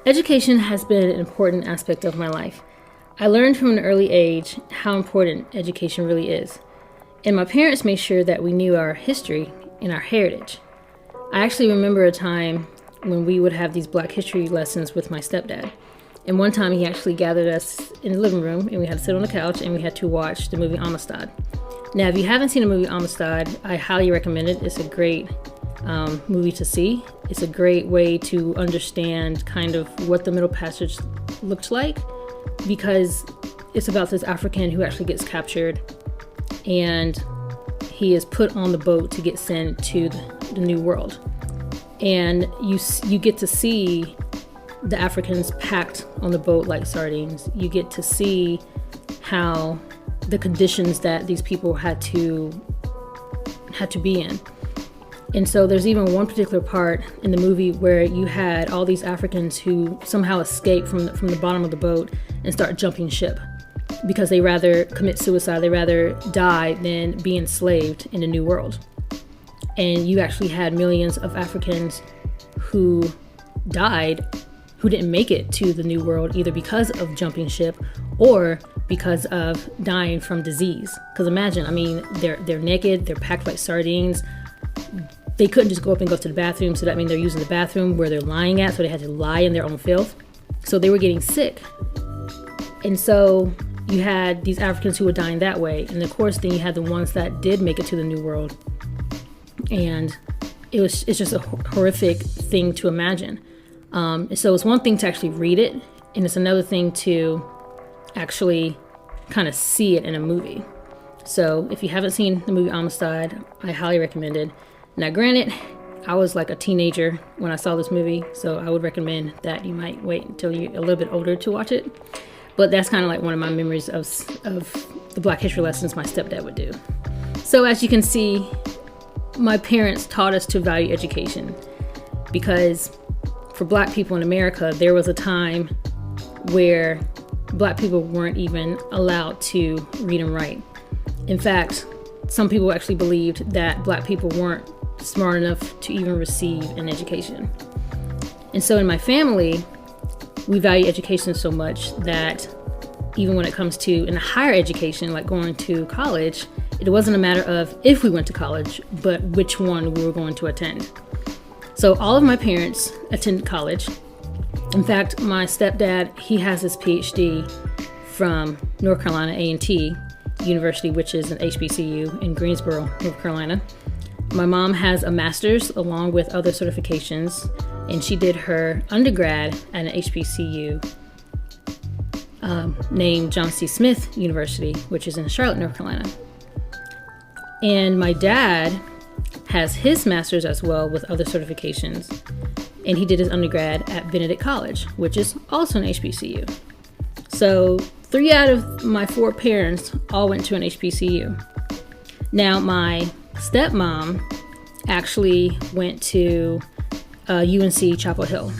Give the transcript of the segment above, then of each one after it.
Education has been an important aspect of my life. I learned from an early age how important education really is. And my parents made sure that we knew our history and our heritage. I actually remember a time when we would have these Black history lessons with my stepdad. And one time he actually gathered us in the living room and we had to sit on the couch and we had to watch the movie Amistad. Now, if you haven't seen the movie Amistad, I highly recommend it. It's a great movie to see. It's a great way to understand kind of what the Middle Passage looked like, because it's about this African who actually gets captured and he is put on the boat to get sent to the New World. And you get to see the Africans packed on the boat like sardines. You get to see how the conditions that these people had to be in. And so there's even one particular part in the movie where you had all these Africans who somehow escape from the bottom of the boat and start jumping ship because they rather commit suicide, they rather die than be enslaved in the New World. And you actually had millions of Africans who died, who didn't make it to the New World, either because of jumping ship or because of dying from disease. Because imagine, I mean, they're naked, they're packed like sardines. They couldn't just go up and go to the bathroom, so that means they're using the bathroom where they're lying at, so they had to lie in their own filth. So they were getting sick. And so you had these Africans who were dying that way. And of course, then you had the ones that did make it to the New World. And it's just a horrific thing to imagine. So it's one thing to actually read it, and it's another thing to actually kind of see it in a movie. So if you haven't seen the movie Amistad, I highly recommend it. Now, granted, I was like a teenager when I saw this movie, so I would recommend that you might wait until you're a little bit older to watch it. But that's kind of like one of my memories of the Black history lessons my stepdad would do. So as you can see, my parents taught us to value education, because for Black people in America, there was a time where Black people weren't even allowed to read and write. In fact, some people actually believed that Black people weren't smart enough to even receive an education. And so in my family, we value education so much that even when it comes to in higher education, like going to college, it wasn't a matter of if we went to college, but which one we were going to attend. So all of my parents attended college. In fact, my stepdad, he has his PhD from North Carolina A&T University, which is an HBCU in Greensboro, North Carolina. My mom has a master's along with other certifications, and she did her undergrad at an HBCU named John C. Smith University, which is in Charlotte, North Carolina. And my dad has his master's as well with other certifications, and he did his undergrad at Benedict College, which is also an HBCU. So 3 out of my 4 parents all went to an HBCU. Now, my stepmom actually went to UNC Chapel Hill,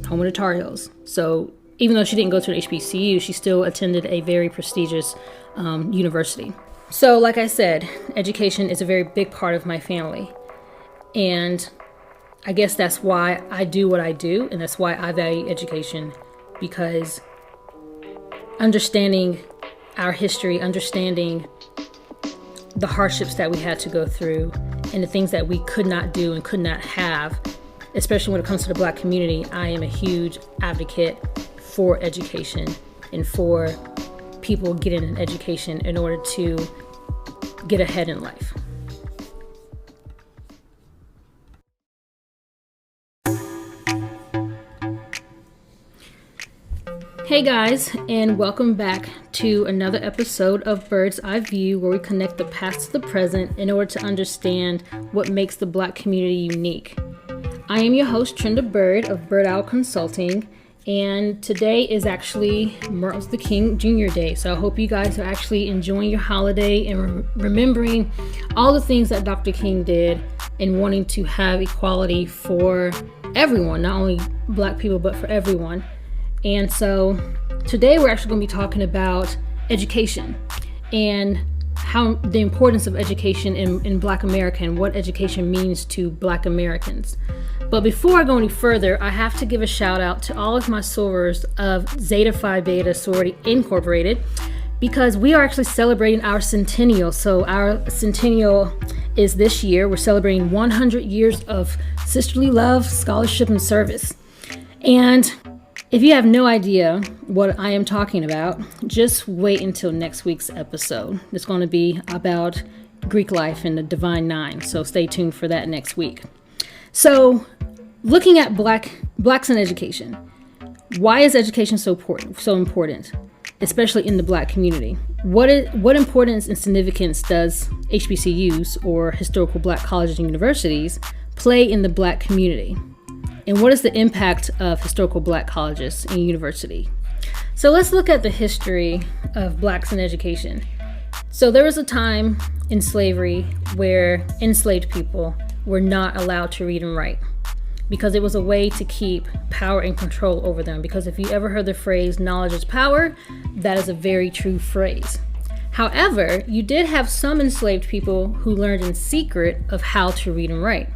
home of the Tar Heels. So even though she didn't go to an HBCU, she still attended a very prestigious university. So like I said, education is a very big part of my family. And I guess that's why I do what I do, and that's why I value education, because understanding our history, understanding the hardships that we had to go through, and the things that we could not do and could not have, especially when it comes to the Black community, I am a huge advocate for education and for people getting an education in order to get ahead in life. Hey guys, and welcome back to another episode of Bird's Eye View, where we connect the past to the present in order to understand what makes the Black community unique. I am your host, Trenda Byrd of ByrdOwlconsulting, and today is actually Martin Luther King Jr. Day. So I hope you guys are actually enjoying your holiday and remembering all the things that Dr. King did and wanting to have equality for everyone, not only Black people, but for everyone. And so today we're actually going to be talking about education. And how the importance of education in Black America and what education means to Black Americans. But before I go any further, I have to give a shout out to all of my sorors of Zeta Phi Beta Sorority Incorporated, because we are actually celebrating our Centennial. So our Centennial is this year. We're celebrating 100 years of sisterly love, scholarship, and service. And if you have no idea what I am talking about, just wait until next week's episode. It's going to be about Greek life and the Divine Nine, so stay tuned for that next week. So, looking at blacks in education, why is education so important, especially in the Black community? What importance and significance does HBCUs, or historical Black colleges and universities, play in the Black community? And what is the impact of historical Black colleges and university? So let's look at the history of Blacks in education. So there was a time in slavery where enslaved people were not allowed to read and write, because it was a way to keep power and control over them. Because if you ever heard the phrase, knowledge is power, that is a very true phrase. However, you did have some enslaved people who learned in secret of how to read and write.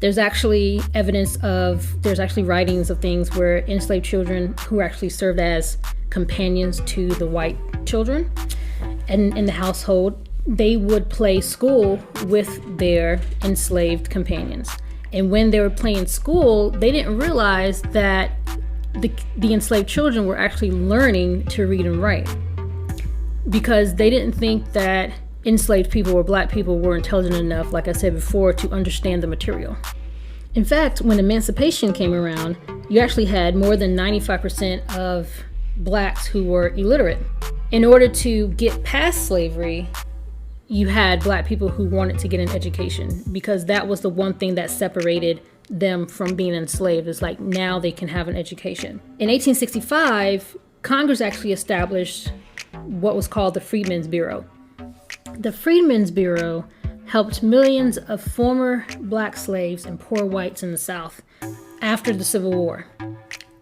There's actually writings of things where enslaved children who actually served as companions to the white children and in the household, they would play school with their enslaved companions. And when they were playing school, they didn't realize that the enslaved children were actually learning to read and write, because they didn't think that enslaved people or Black people were intelligent enough, like I said before, to understand the material. In fact, when emancipation came around, you actually had more than 95% of Blacks who were illiterate. In order to get past slavery, you had Black people who wanted to get an education, because that was the one thing that separated them from being enslaved. It's like, now they can have an education. In 1865, Congress actually established what was called the Freedmen's Bureau. The Freedmen's Bureau helped millions of former Black slaves and poor whites in the South after the Civil War.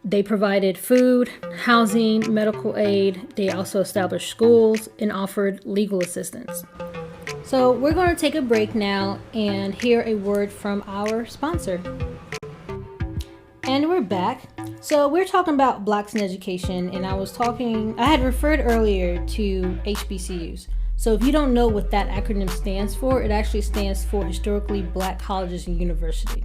They provided food, housing, medical aid. They also established schools and offered legal assistance. So we're going to take a break now and hear a word from our sponsor. And we're back. So we're talking about Blacks in education, and I had referred earlier to HBCUs. So if you don't know what that acronym stands for, it actually stands for Historically Black Colleges and University.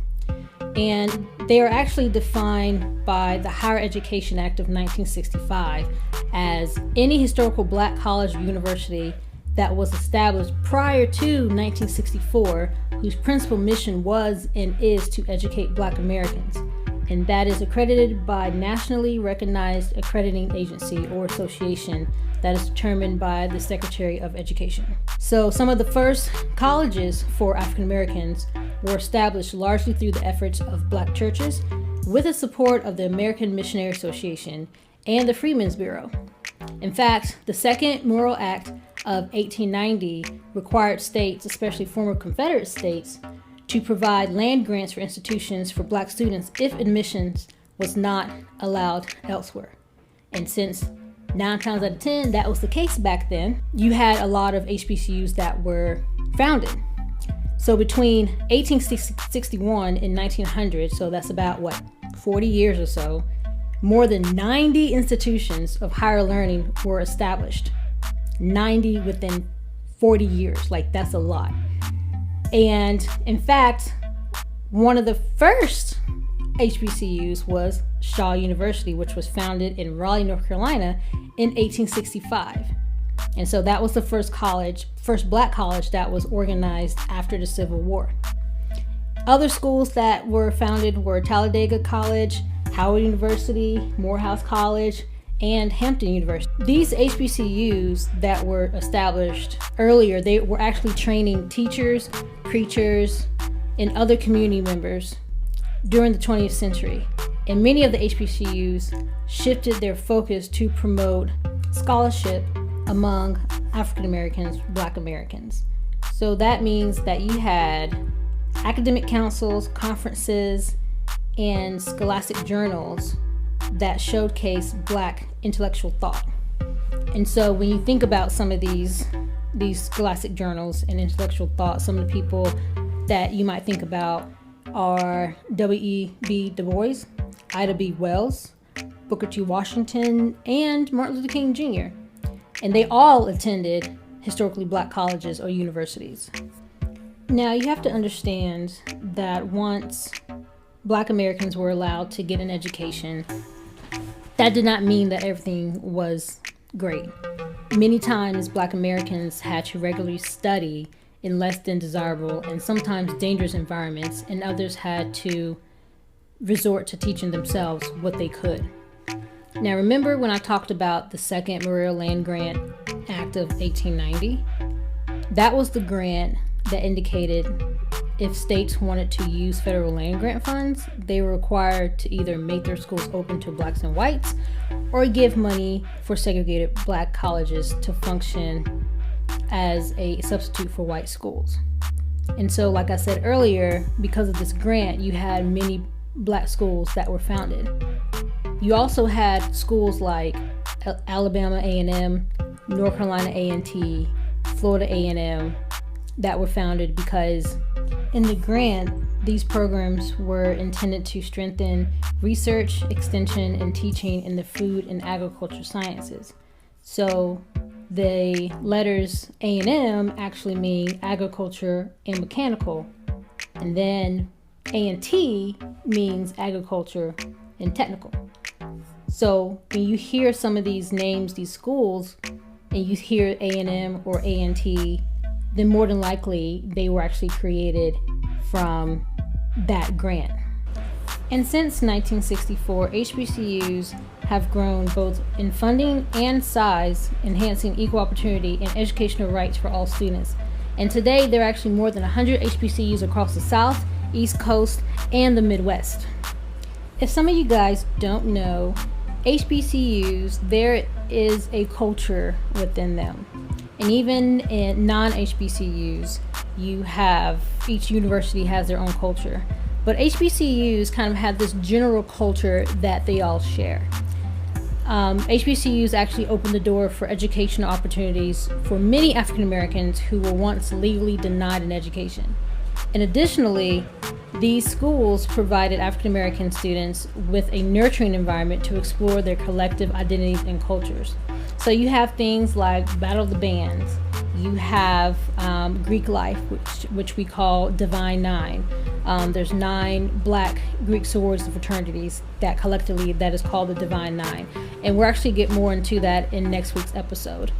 And they are actually defined by the Higher Education Act of 1965 as any historical Black college or university that was established prior to 1964, whose principal mission was and is to educate Black Americans. And that is accredited by nationally recognized accrediting agency or association that is determined by the Secretary of Education. So some of the first colleges for African Americans were established largely through the efforts of Black churches, with the support of the American Missionary Association and the Freedmen's Bureau. In fact, the Second Morrill Act of 1890 required states, especially former Confederate states, to provide land grants for institutions for Black students if admissions was not allowed elsewhere. And since 9 times out of 10 that was the case back then, you had a lot of HBCUs that were founded. So between 1861 and 1900, so that's about 40 years or so, more than 90 institutions of higher learning were established. 90 within 40 years, that's a lot. And in fact, one of the first HBCUs was Shaw University, which was founded in Raleigh, North Carolina in 1865. And so that was the first Black college that was organized after the Civil War. Other schools that were founded were Talladega College, Howard University, Morehouse College, and Hampton University. These HBCUs that were established earlier, they were actually training teachers, preachers, and other community members during the 20th century. And many of the HBCUs shifted their focus to promote scholarship among African Americans, Black Americans. So that means that you had academic councils, conferences, and scholastic journals that showcase Black intellectual thought. And so when you think about some of these these scholastic journals and intellectual thought, some of the people that you might think about are W.E.B. Du Bois, Ida B. Wells, Booker T. Washington, and Martin Luther King Jr. And they all attended historically black colleges or universities. Now, you have to understand that once black Americans were allowed to get an education, that did not mean that everything was great. Many times, black Americans had to regularly study in less than desirable and sometimes dangerous environments, and others had to resort to teaching themselves what they could. Now, remember when I talked about the Second Mayoral Land Grant Act of 1890? That was the grant that indicated if states wanted to use federal land grant funds, they were required to either make their schools open to blacks and whites or give money for segregated black colleges to function as a substitute for white schools. And so, like I said earlier, because of this grant, you had many black schools that were founded. You also had schools like Alabama A&M, North Carolina A&T, Florida A&M that were founded because in the grant, these programs were intended to strengthen research, extension, and teaching in the food and agriculture sciences. So the letters A&M actually mean agriculture and mechanical, and then A&T means agriculture and technical. So when you hear some of these names, these schools, and you hear A&M or A&T, then more than likely they were actually created from that grant. And since 1964, HBCUs have grown both in funding and size, enhancing equal opportunity and educational rights for all students. And today there are actually more than 100 HBCUs across the South, East Coast, and the Midwest. If some of you guys don't know, HBCUs, there is a culture within them. And even in non-HBCUs, each university has their own culture. But HBCUs kind of have this general culture that they all share. HBCUs actually opened the door for educational opportunities for many African Americans who were once legally denied an education. And additionally, these schools provided African American students with a nurturing environment to explore their collective identities and cultures. So you have things like Battle of the Bands, you have Greek life, which we call Divine Nine. There's 9 black Greek sororities and fraternities that collectively that is called the Divine Nine. And we'll actually get more into that in next week's episode.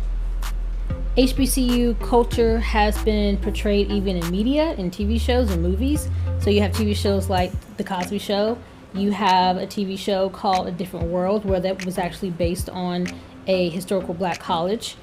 HBCU culture has been portrayed even in media, in TV shows and movies. So you have TV shows like The Cosby Show. You have a TV show called A Different World, where that was actually based on a historical black college.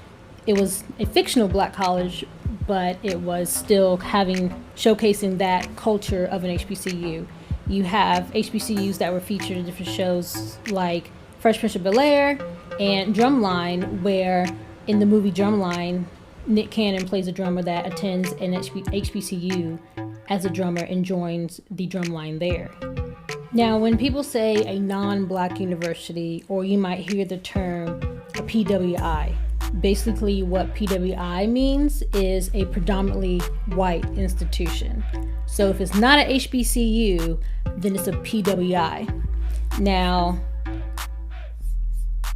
It was a fictional black college, but it was still showcasing that culture of an HBCU. You have HBCUs that were featured in different shows like Fresh Prince of Bel-Air and Drumline, where in the movie Drumline, Nick Cannon plays a drummer that attends an HBCU as a drummer and joins the drumline there. Now, when people say a non-black university, or you might hear the term a PWI, basically what PWI means is a predominantly white institution. So if it's not an HBCU, then it's a PWI. Now,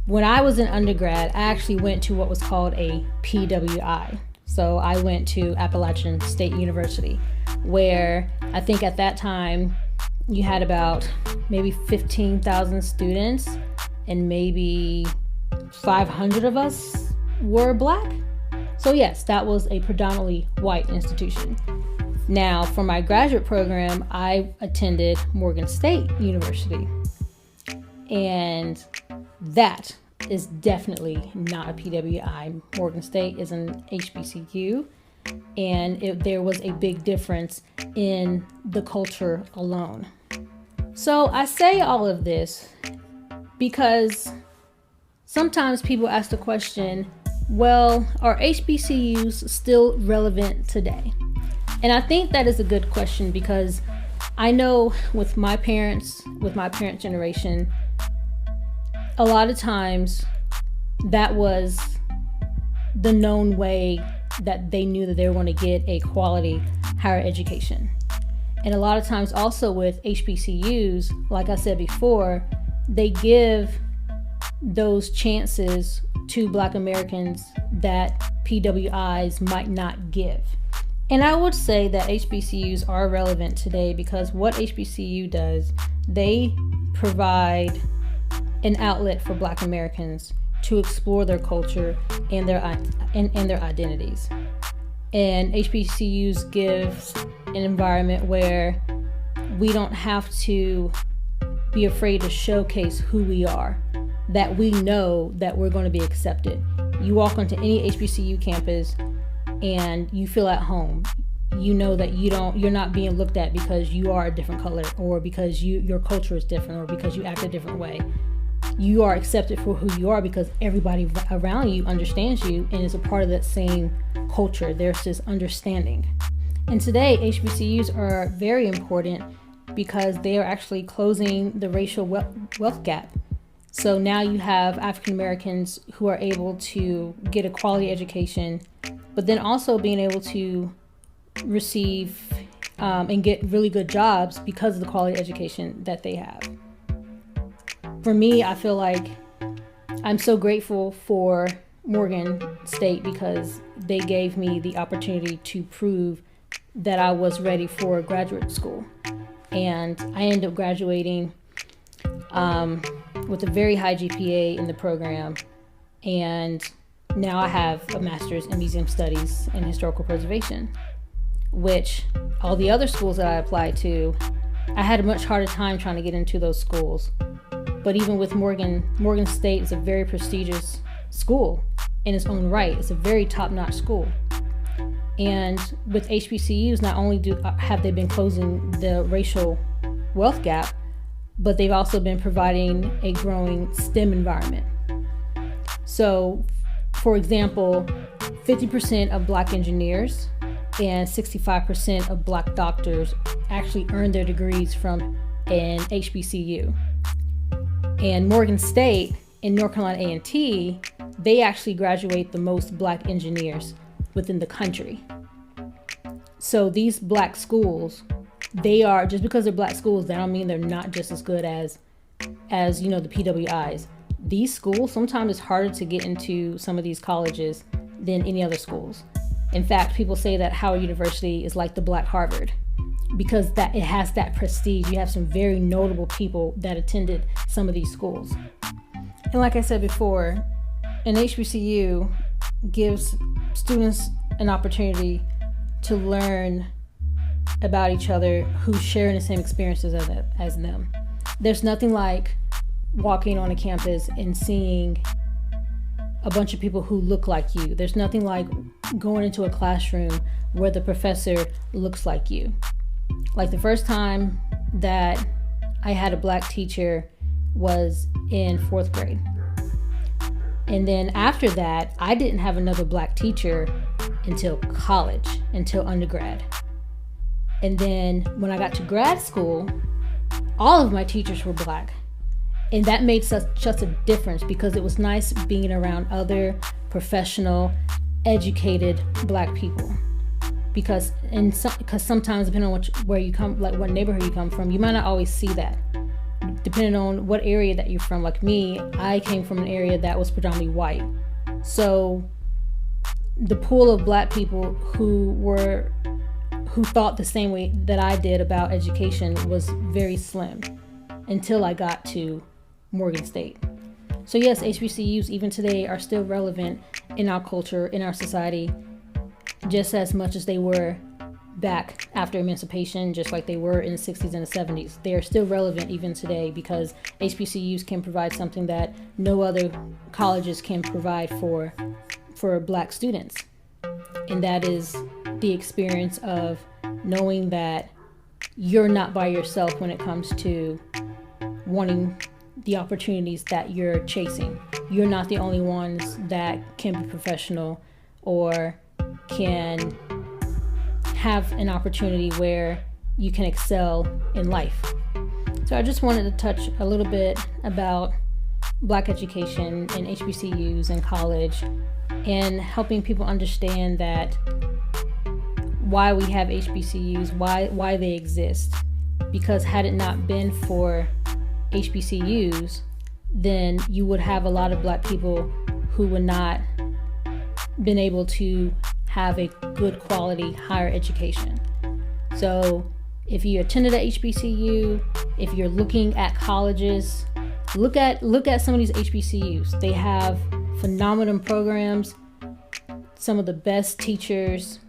when I was in undergrad, I actually went to what was called a PWI. So I went to Appalachian State University, where I think at that time you had about maybe 15,000 students and maybe 500 of us were black. So yes, that was a predominantly white institution. Now, for my graduate program, I attended Morgan State University. And that is definitely not a PWI. Morgan State is an HBCU, and there was a big difference in the culture alone. So I say all of this because sometimes people ask the question, well, are HBCUs still relevant today? And I think that is a good question, because I know with my parents generation, a lot of times that was the known way that they knew that they were going to get a quality higher education. And a lot of times also with HBCUs, like I said before, they give those chances to Black Americans that PWIs might not give. And I would say that HBCUs are relevant today because what HBCU does, they provide an outlet for Black Americans to explore their culture and their identities. And HBCUs gives an environment where we don't have to be afraid to showcase who we are, that we know that we're going to be accepted. You walk onto any HBCU campus and you feel at home. You know that you're not being looked at because you are a different color, or because your culture is different, or because you act a different way. You are accepted for who you are because everybody around you understands you and is a part of that same culture. There's this understanding. And today, HBCUs are very important because they are actually closing the racial wealth gap. So now you have African Americans who are able to get a quality education, but then also being able to receive and get really good jobs because of the quality education that they have. For me, I feel like I'm so grateful for Morgan State because they gave me the opportunity to prove that I was ready for graduate school. And I ended up graduating with a very high GPA in the program. And now I have a master's in museum studies and historical preservation, which all the other schools that I applied to, I had a much harder time trying to get into those schools. But even with Morgan State is a very prestigious school in its own right. It's a very top-notch school. And with HBCUs, not only have they been closing the racial wealth gap, but they've also been providing a growing STEM environment. So, for example, 50% of Black engineers and 65% of Black doctors actually earn their degrees from an HBCU. And Morgan State in North Carolina A&T, they actually graduate the most Black engineers within the country. So these Black schools, they are, just because they're Black schools, that don't mean they're not just as good as the PWIs. These schools, sometimes it's harder to get into some of these colleges than any other schools. In fact, people say that Howard University is like the Black Harvard because that it has that prestige. You have some very notable people that attended some of these schools. And like I said before, an HBCU gives students an opportunity to learn about each other who share the same experiences as them. There's nothing like walking on a campus and seeing a bunch of people who look like you. There's nothing like going into a classroom where the professor looks like you. Like the first time that I had a Black teacher was in 4th grade. And then after that, I didn't have another Black teacher until college, until undergrad. And then when I got to grad school, all of my teachers were Black. And that made such a difference because it was nice being around other professional, educated Black people. Because sometimes depending on where you come, like what neighborhood you come from, you might not always see that. Depending on what area that you're from, like me, I came from an area that was predominantly white. So the pool of Black people who thought the same way that I did about education was very slim until I got to Morgan State. So yes, HBCUs even today are still relevant in our culture, in our society, just as much as they were back after emancipation, just like they were in the 60s and the 70s. They are still relevant even today because HBCUs can provide something that no other colleges can provide for Black students. And that is the experience of knowing that you're not by yourself when it comes to wanting the opportunities that you're chasing. You're not the only ones that can be professional or can have an opportunity where you can excel in life. So I just wanted to touch a little bit about Black education and HBCUs and college, and helping people understand that why we have HBCUs, why they exist. Because had it not been for HBCUs, then you would have a lot of Black people who would not been able to have a good quality higher education. So if you attended a HBCU, if you're looking at colleges, look at some of these HBCUs. They have phenomenal programs, some of the best teachers,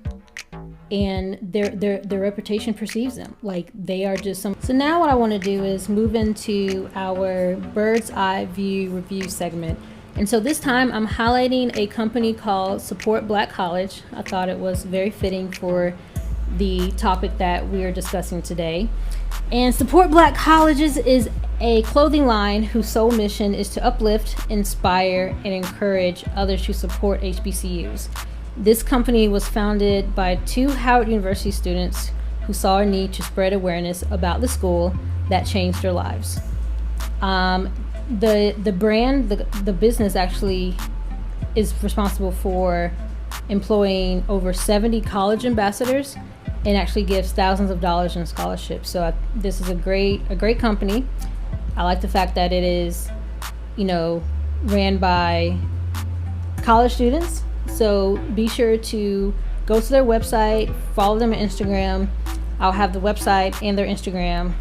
and their reputation perceives them like they are just some. So now what I want to do is move into our bird's eye view review segment. And so this time I'm highlighting a company called Support Black College. I thought it was very fitting for the topic that we are discussing today. And Support Black Colleges is a clothing line whose sole mission is to uplift, inspire, and encourage others to support HBCUs. This company was founded by 2 Howard University students who saw a need to spread awareness about the school that changed their lives. The brand, the business actually is responsible for employing over 70 college ambassadors and actually gives thousands of dollars in scholarships. So this is a great company. I like the fact that it is, ran by college students. So be sure to go to their website, follow them on Instagram. I'll have the website and their Instagram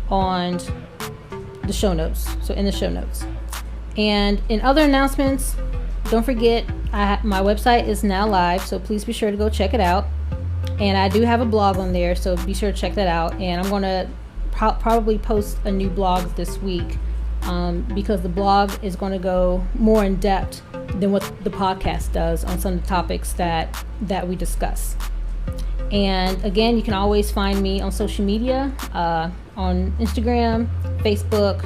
on the show notes. So in the show notes. And in other announcements, don't forget my website is now live, so please be sure to go check it out. And I do have a blog on there, so be sure to check that out. And I'm going to probably post a new blog this week because the blog is going to go more in depth than what the podcast does on some of the topics that we discuss. And again, you can always find me on social media, on Instagram, Facebook,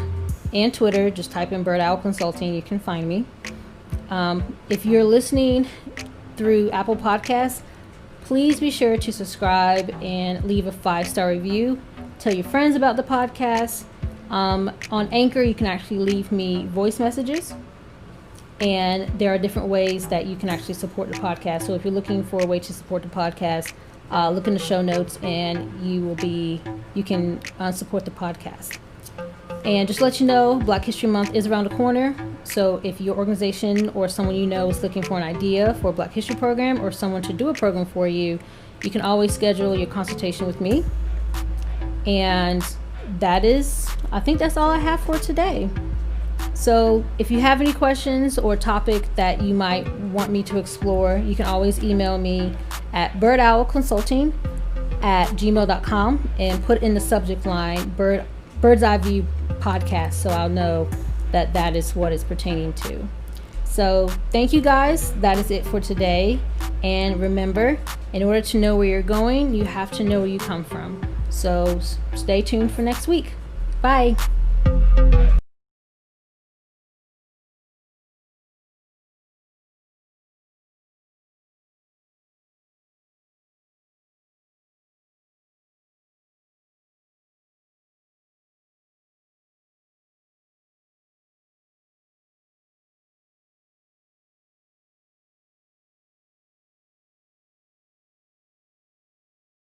and Twitter. Just type in ByrdOwlconsulting, you can find me. If you're listening through Apple Podcasts, please be sure to subscribe and leave a 5-star review. Tell your friends about the podcast. On Anchor, you can actually leave me voice messages. And there are different ways that you can actually support the podcast. So if you're looking for a way to support the podcast, look in the show notes and you can support the podcast. And just to let you know, Black History Month is around the corner. So if your organization or someone you know is looking for an idea for a Black History program or someone to do a program for you, you can always schedule your consultation with me. And I think that's all I have for today. So if you have any questions or topic that you might want me to explore, you can always email me at ByrdOwlconsulting@gmail.com and put in the subject line Bird's Eye View Podcast, so I'll know that is what it's pertaining to. So thank you guys. That is it for today. And remember, in order to know where you're going, you have to know where you come from. So stay tuned for next week. Bye.